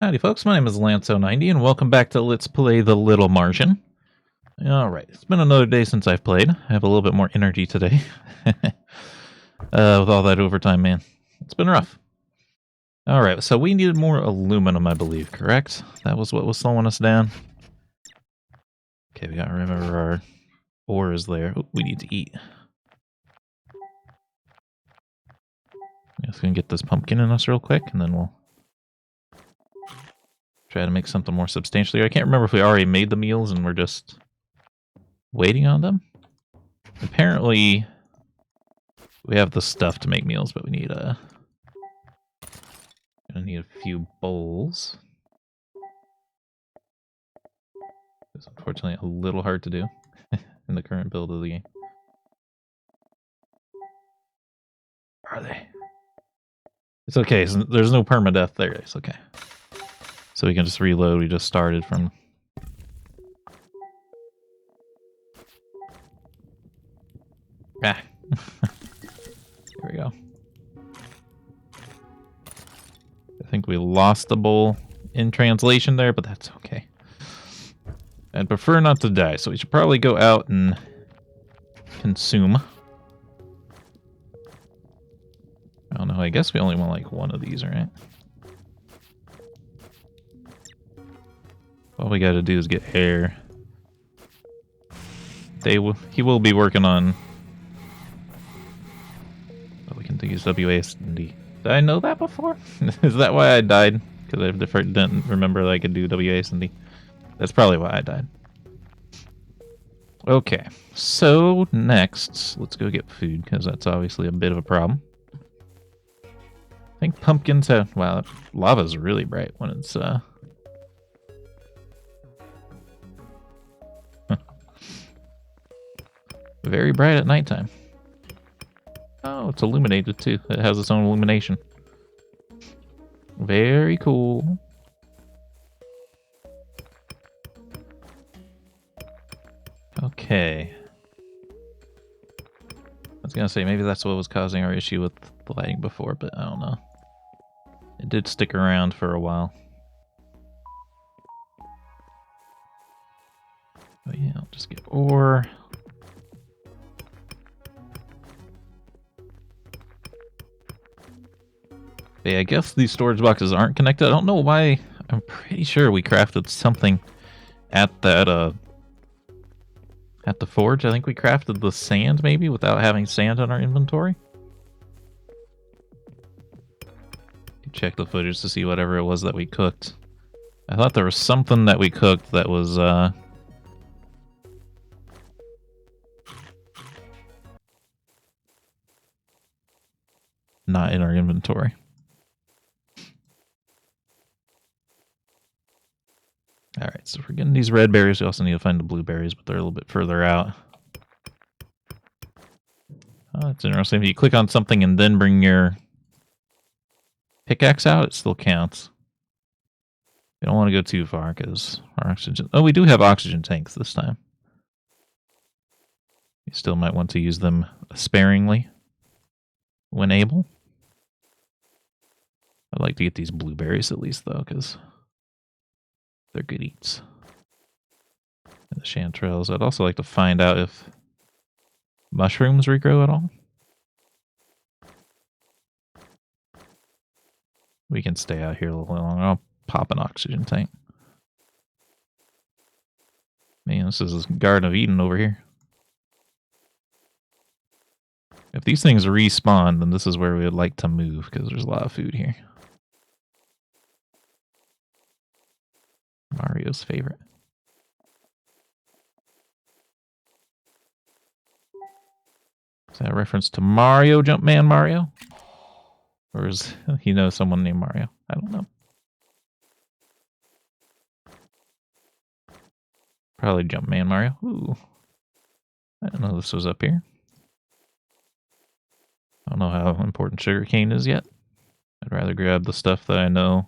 Howdy folks, my name is Lance090 and welcome back to Let's Play The Little Martian. Alright, it's been another day since I've played. I have a little bit more energy today. With all that overtime, man. It's been rough. Alright, so we needed more aluminum, I believe, correct? That was what was slowing us down. Okay, we gotta remember our ore is there. Ooh, we need to eat. I'm just gonna get this pumpkin in us real quick, and then we'll try to make something more substantial here. I can't remember if we already made the meals and we're just waiting on them. Apparently, we have the stuff to make meals, but we need gonna need a few bowls. It's unfortunately a little hard to do in the current build of the game. Are they? It's okay. There's no permadeath there. It's okay. So we can just reload. We just started from. Ah. Here we go. I think we lost the bowl in translation there, but that's okay. I'd prefer not to die, so we should probably go out and consume. I don't know, I guess we only want like one of these, right? All we gotta do is get air. He will be working on... Oh, we can use WASD. Did I know that before? Is that why I died? Because I didn't remember that I could do WASD. That's probably why I died. Okay, so next, let's go get food, because that's obviously a bit of a problem. I think pumpkins have... Wow, lava's really bright when it's... Very bright at nighttime. Oh, it's illuminated too. It has its own illumination. Very cool. Okay. I was gonna say, maybe that's what was causing our issue with the lighting before, but I don't know. It did stick around for a while. Oh yeah, I'll just get ore. Yeah, I guess these storage boxes aren't connected. I don't know why. I'm pretty sure we crafted something at that, at the forge. I think we crafted the sand, maybe, without having sand in our inventory. Check the footage to see whatever it was that we cooked. I thought there was something that we cooked that was, not in our inventory. Alright, so if we're getting these red berries, we also need to find the blueberries, but they're a little bit further out. Oh, that's interesting. If you click on something and then bring your pickaxe out, it still counts. We don't want to go too far, because our oxygen... Oh, we do have oxygen tanks this time. You still might want to use them sparingly when able. I'd like to get these blueberries at least, though, because they're good eats. And the chanterelles. I'd also like to find out if mushrooms regrow at all. We can stay out here a little longer. I'll pop an oxygen tank. Man, this is Garden of Eden over here. If these things respawn, then this is where we would like to move, because there's a lot of food here. Mario's favorite. Is that a reference to Mario, Jumpman Mario? Or is he know someone named Mario? I don't know. Probably Jumpman Mario. Ooh. I didn't know this was up here. I don't know how important sugarcane is yet. I'd rather grab the stuff that I know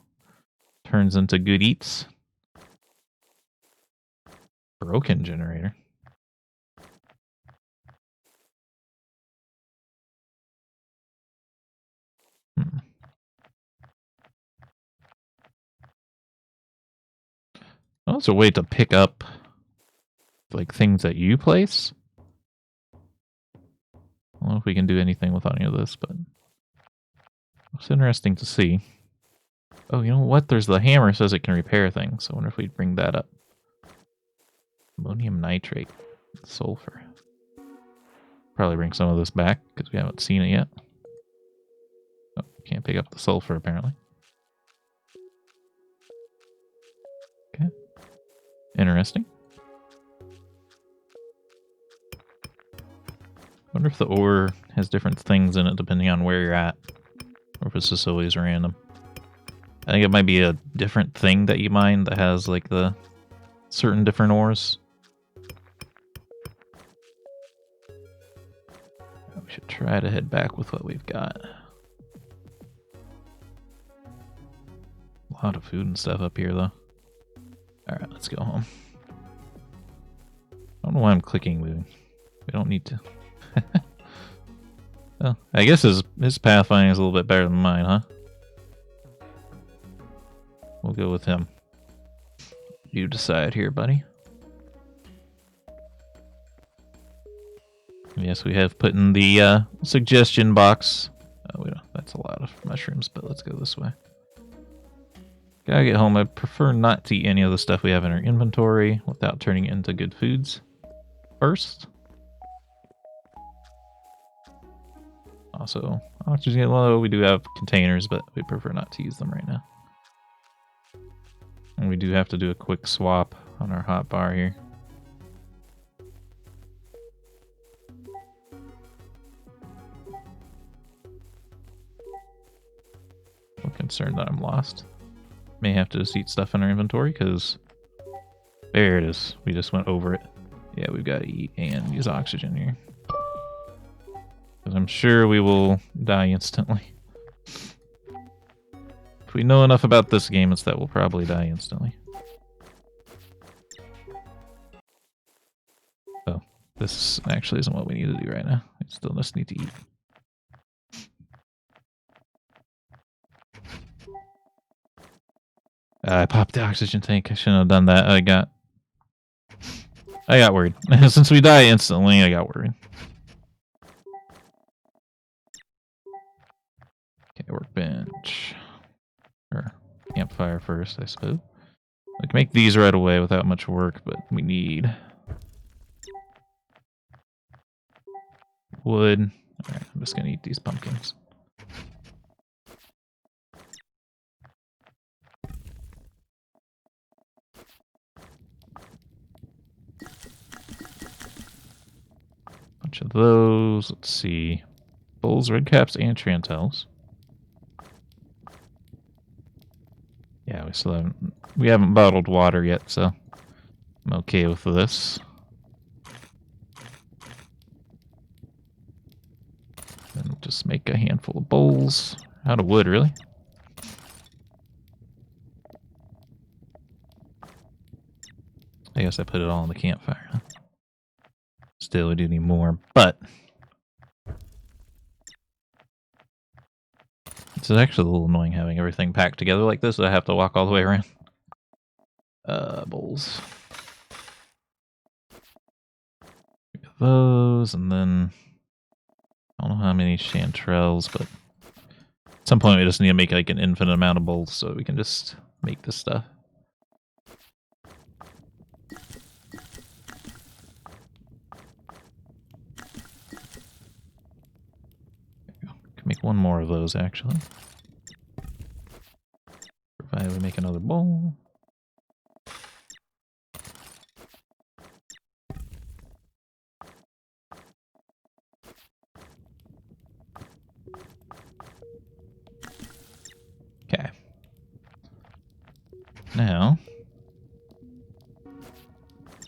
turns into good eats. Broken generator. Oh, it's a way to pick up like things that you place. I don't know if we can do anything with any of this, but it's interesting to see. Oh, you know what? There's the hammer says it can repair things. I wonder if we'd bring that up. Ammonium nitrate, sulfur. Probably bring some of this back because we haven't seen it yet. Oh, can't pick up the sulfur apparently. Okay. Interesting. Wonder if the ore has different things in it depending on where you're at. Or if it's just always random. I think it might be a different thing that you mine that has like the certain different ores. We should try to head back with what we've got. A lot of food and stuff up here though. Alright, let's go home. I don't know why I'm clicking moving. We don't need to. Well, I guess his pathfinding is a little bit better than mine, huh? We'll go with him. You decide here, buddy. Yes, we have put in the suggestion box. Oh, that's a lot of mushrooms, but let's go this way. Gotta get home. I prefer not to eat any of the stuff we have in our inventory without turning it into good foods first. Also, oxygen get low. We do have containers, but we prefer not to use them right now. And we do have to do a quick swap on our hot bar here. I'm concerned that I'm lost. May have to just eat stuff in our inventory because there it is. We just went over it. Yeah, we've got to eat and use oxygen here. Because I'm sure we will die instantly. If we know enough about this game, it's that we'll probably die instantly. Oh, this actually isn't what we need to do right now. We still just need to eat. I popped the oxygen tank. I shouldn't have done that. I got worried. Since we die instantly, I got worried. Okay, workbench. Or campfire first, I suppose. We can make these right away without much work, but we need wood. Alright, I'm just gonna eat these pumpkins. Bunch of those. Let's see. Bulls, red caps, and trantels. Yeah, we haven't bottled water yet, so I'm okay with this. And just make a handful of bowls out of wood, really. I guess I put it all in the campfire, huh? Still, we do need more, but it's actually a little annoying having everything packed together like this, so I have to walk all the way around. Bowls. Those, and then I don't know how many chanterelles, but at some point we just need to make like an infinite amount of bowls so we can just make this stuff. Can make one more of those actually. Provided we make another bowl. Okay. Now,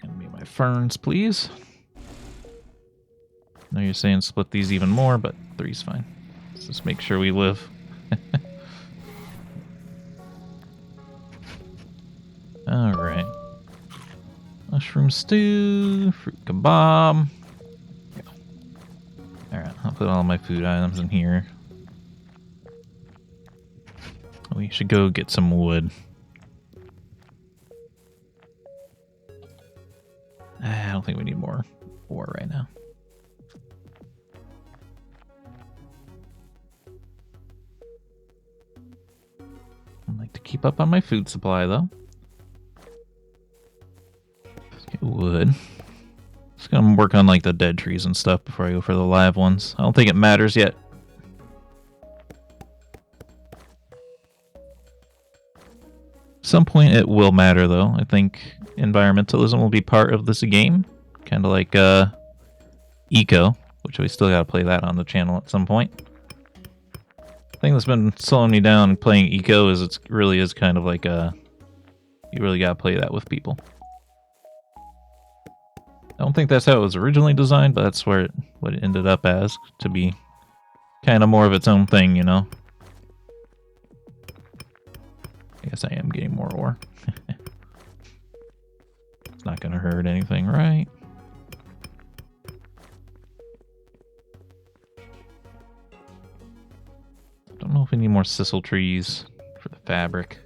give me my ferns, please. I know you're saying split these even more, but 3's fine. Let's just make sure we live. Alright. Mushroom stew, fruit kebab. Yeah. Alright, I'll put all my food items in here. We should go get some wood. I don't think we need more ore right now. I'd like to keep up on my food supply, though. Let's get wood. Just gonna work on like the dead trees and stuff before I go for the live ones. I don't think it matters yet. At some point it will matter, though. I think environmentalism will be part of this game. Kind of like Eco, which we still gotta play that on the channel at some point. The thing that's been slowing me down playing Eco is it really is kind of like you really gotta play that with people. I don't think that's how it was originally designed, but that's what it ended up as, to be kind of more of its own thing, you know? I guess I am getting more ore. It's not gonna hurt anything, right? Don't know if we need more sisal trees for the fabric.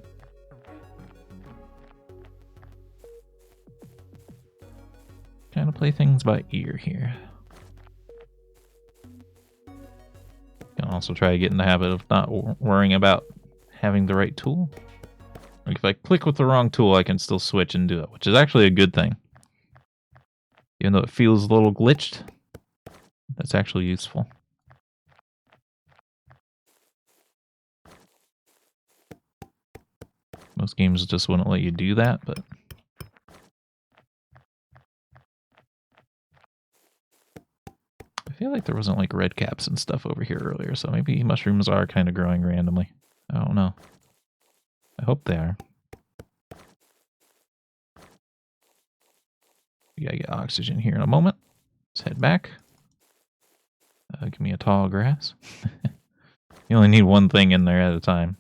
Kind of play things by ear here. Can also try to get in the habit of not worrying about having the right tool. Like if I click with the wrong tool, I can still switch and do it, which is actually a good thing. Even though it feels a little glitched, that's actually useful. Most games just wouldn't let you do that, but I feel like there wasn't like red caps and stuff over here earlier, so maybe mushrooms are kind of growing randomly. I don't know. I hope they are. We gotta get oxygen here in a moment. Let's head back. Give me a tall grass. You only need one thing in there at a time.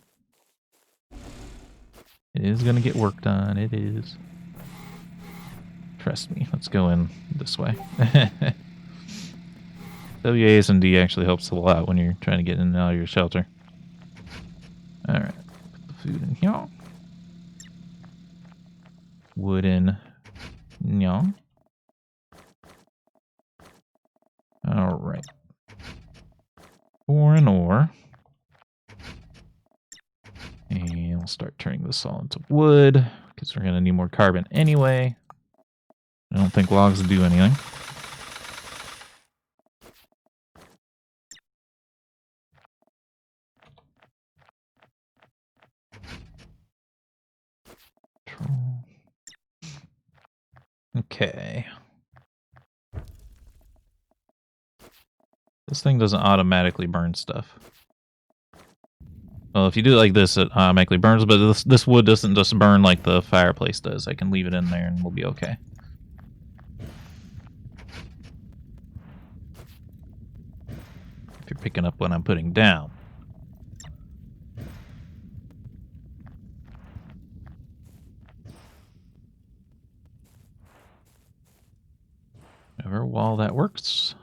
It is gonna get worked on. It is. Trust me. Let's go in this way. WASD actually helps a lot when you're trying to get in and out of your shelter. Alright. Put the food in here. Wood in here. Alright. Ore and ore. And we'll start turning this all into wood, because we're going to need more carbon anyway. I don't think logs do anything. Okay. This thing doesn't automatically burn stuff. Well, if you do it like this, it automatically burns, but this wood doesn't just burn like the fireplace does. I can leave it in there and we'll be okay. If you're picking up what I'm putting down. Whatever wall that works.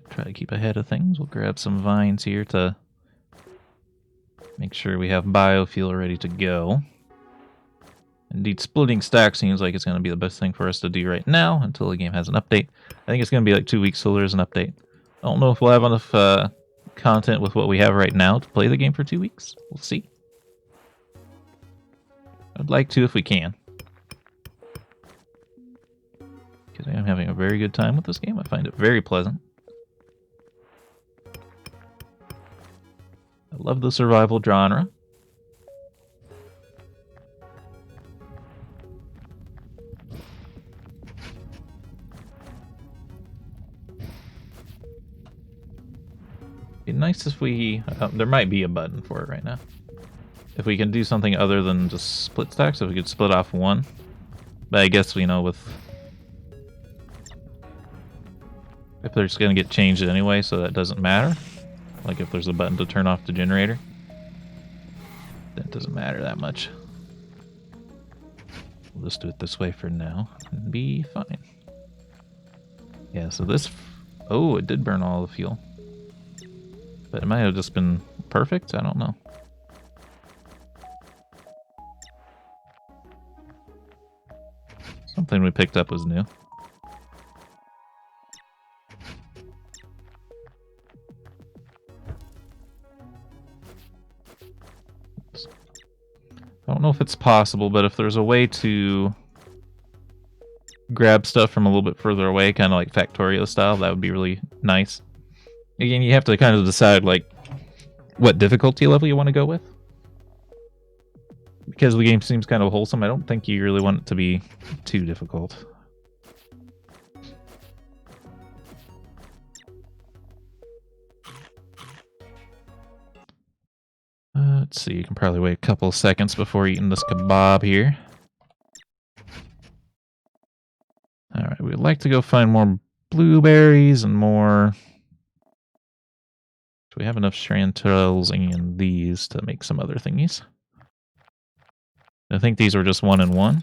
Try to keep ahead of things. We'll grab some vines here to make sure we have biofuel ready to go. Indeed, splitting stacks seems like it's going to be the best thing for us to do right now until the game has an update. I think it's going to be like 2 weeks till there's an update. I don't know if we'll have enough content with what we have right now to play the game for 2 weeks. We'll see. I'd like to if we can. Because I am having a very good time with this game. I find it very pleasant. I love the survival genre. It'd be nice if we... there might be a button for it right now. If we can do something other than just split stacks, if we could split off one. But I guess, you know, with... if they're just going to get changed anyway, so that doesn't matter. Like if there's a button to turn off the generator. That doesn't matter that much. We'll just do it this way for now and be fine. Yeah, so this... oh, it did burn all the fuel. But it might have just been perfect? I don't know. Something we picked up was new. I don't know if it's possible, but if there's a way to grab stuff from a little bit further away, kind of like Factorio style, that would be really nice. Again, you have to kind of decide like what difficulty level you want to go with. Because the game seems kind of wholesome, I don't think you really want it to be too difficult. Let's see, you can probably wait a couple of seconds before eating this kebab here. Alright, we'd like to go find more blueberries and more... Do we have enough chanterelles and these to make some other thingies? I think these were just 1 and 1.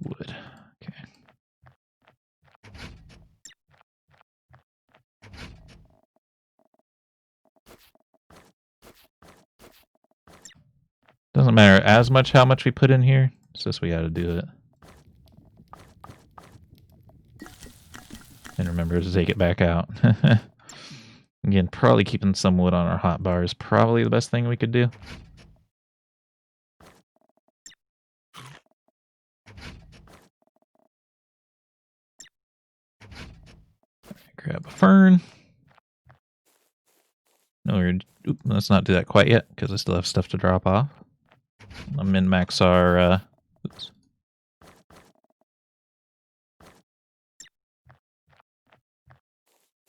Wood. Okay. Doesn't matter as much how much we put in here. It's just we gotta do it. And remember to take it back out. Again, probably keeping some wood on our hot bar is probably the best thing we could do. Grab a fern. No, let's not do that quite yet, because I still have stuff to drop off. I'll min-max our... oops.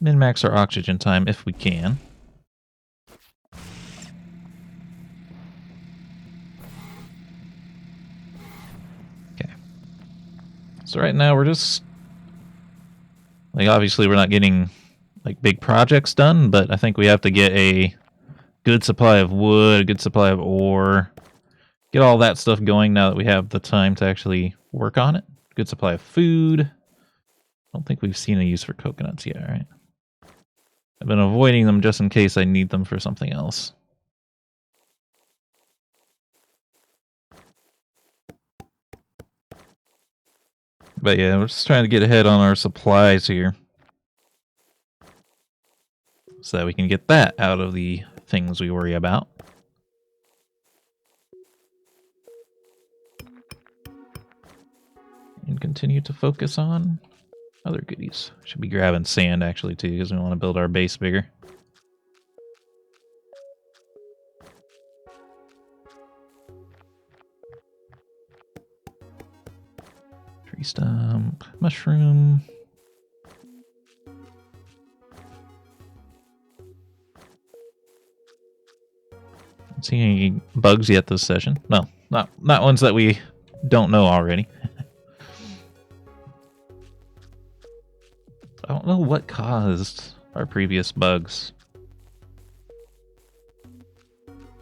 Min-max our oxygen time if we can. Okay. So right now we're just... Like, obviously we're not getting, like, big projects done, but I think we have to get a good supply of wood, a good supply of ore, get all that stuff going now that we have the time to actually work on it. Good supply of food. I don't think we've seen a use for coconuts yet, right? I've been avoiding them just in case I need them for something else. But yeah, we're just trying to get ahead on our supplies here. So that we can get that out of the things we worry about. And continue to focus on other goodies. Should be grabbing sand actually too, because we want to build our base bigger. Tree stump, mushroom. Don't see any bugs yet this session. No, not ones that we don't know already. I don't know what caused our previous bugs.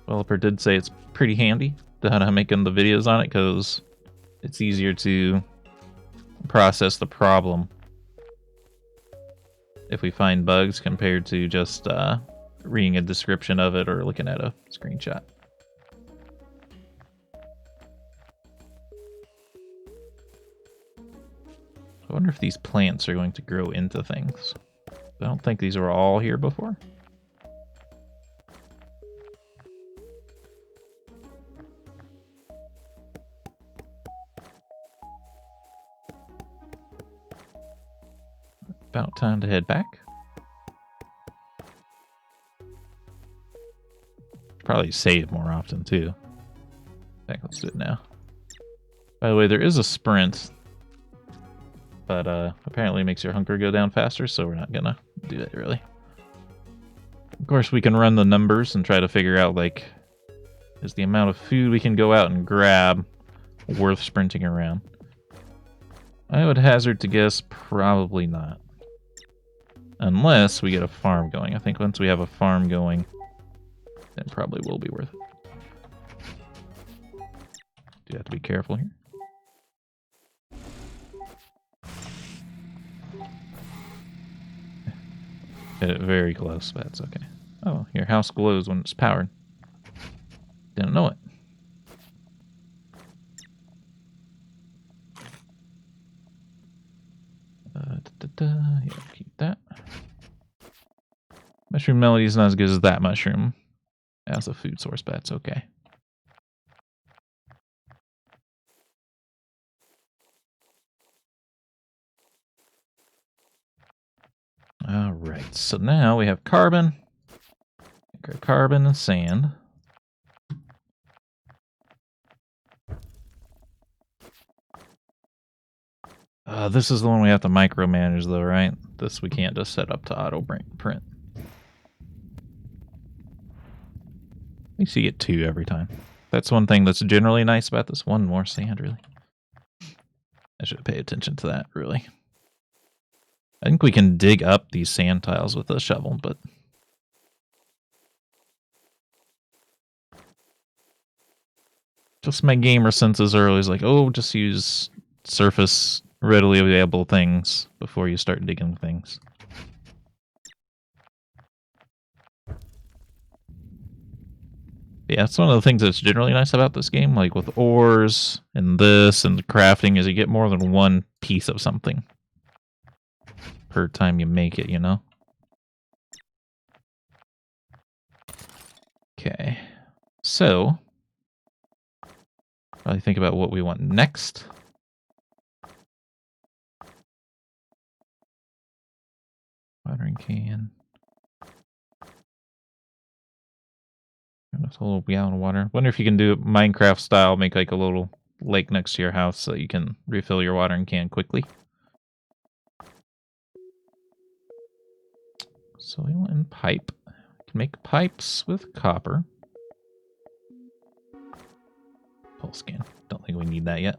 Developer did say it's pretty handy to how to making the videos on it because it's easier to process the problem if we find bugs compared to just reading a description of it or looking at a screenshot. I wonder if these plants are going to grow into things. I don't think these were all here before. About time to head back. Probably save more often too. In fact, let's do it now. By the way, there is a sprint, but apparently it makes your hunger go down faster, so we're not gonna do it really. Of course, we can run the numbers and try to figure out, like, is the amount of food we can go out and grab worth sprinting around? I would hazard to guess probably not. Unless we get a farm going. I think once we have a farm going, then probably will be worth it. Do have to be careful here. Hit it very close, but that's okay. Oh, your house glows when it's powered. Didn't know it. Yeah, keep that. Mushroom Melody is not as good as that mushroom as a food source, but that's okay. All right, so now we have carbon. Carbon and sand. This is the one we have to micromanage, though, right? This we can't just set up to auto print. At least you get 2 every time. That's one thing that's generally nice about this. 1 more sand, really. I should pay attention to that, really. I think we can dig up these sand tiles with a shovel, but... just my gamer senses are always like, oh, just use surface readily available things before you start digging things. Yeah, it's one of the things that's generally nice about this game, like with ores and this and the crafting, is you get more than one piece of something per time you make it, you know? Okay, so probably think about what we want next. Watering can. That's a little gallon of water. Wonder if you can do it Minecraft style, make like a little lake next to your house so you can refill your watering can quickly. Soil and pipe. We can make pipes with copper. Pulse scan. Don't think we need that yet.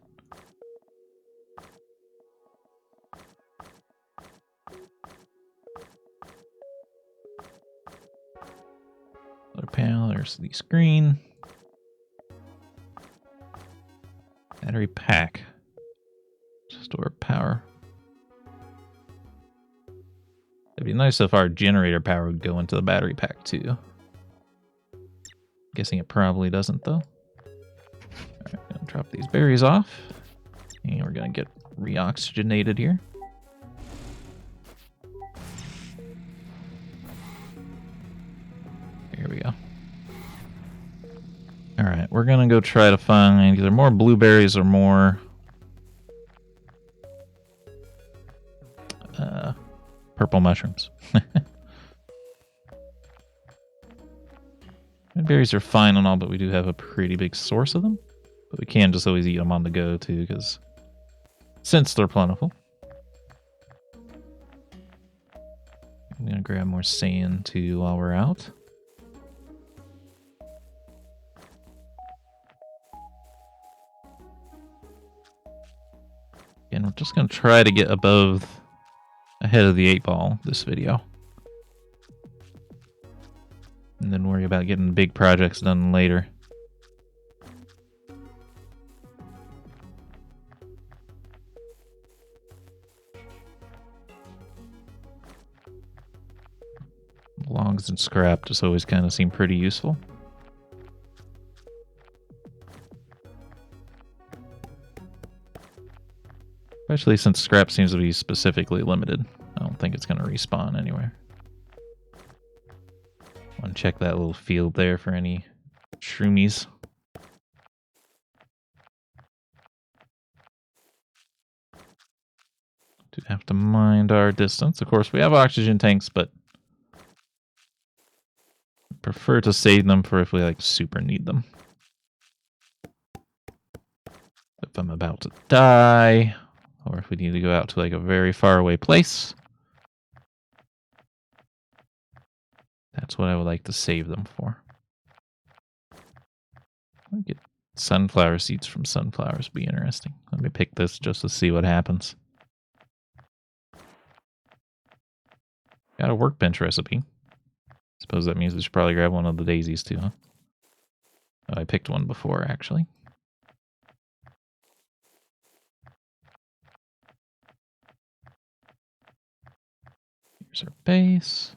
Solar panel, there's the screen. Battery pack. Store power. It'd be nice if our generator power would go into the battery pack too. Guessing it probably doesn't though. Alright, gonna drop these berries off. And we're gonna get reoxygenated here. Here we go. Alright, we're gonna go try to find either more blueberries or more purple mushrooms. Berries are fine and all, but we do have a pretty big source of them. But we can just always eat them on the go too, because since they're plentiful. I'm gonna grab more sand too while we're out. And we're just gonna try to get ahead of the 8 ball this video. And then worry about getting big projects done later. Logs and scrap just always kind of seem pretty useful. Especially since scrap seems to be specifically limited. I don't think it's going to respawn anywhere. Want to check that little field there for any shroomies. Do have to mind our distance. Of course, we have oxygen tanks, but prefer to save them for if we like super need them. If I'm about to die, or if we need to go out to like a very far away place. That's what I would like to save them for. I'll get sunflower seeds from sunflowers. Be interesting. Let me pick this just to see what happens. Got a workbench recipe. Suppose that means we should probably grab one of the daisies too, huh? Oh, I picked one before, actually. Here's our base.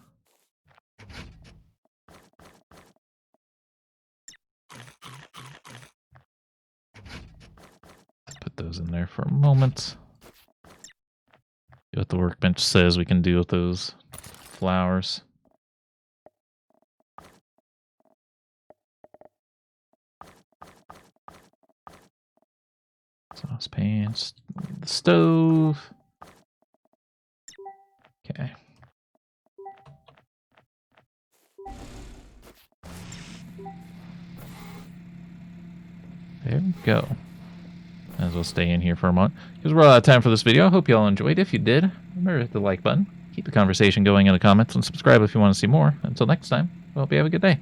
Put those in there for a moment. See what the workbench says we can do with those flowers. Saucepans, the stove. Okay. There we go. Might as well stay in here for a moment, because we're out of time for this video. I hope you all enjoyed. If you did, remember to hit the like button. Keep the conversation going in the comments, and subscribe if you want to see more. Until next time, I hope you have a good day.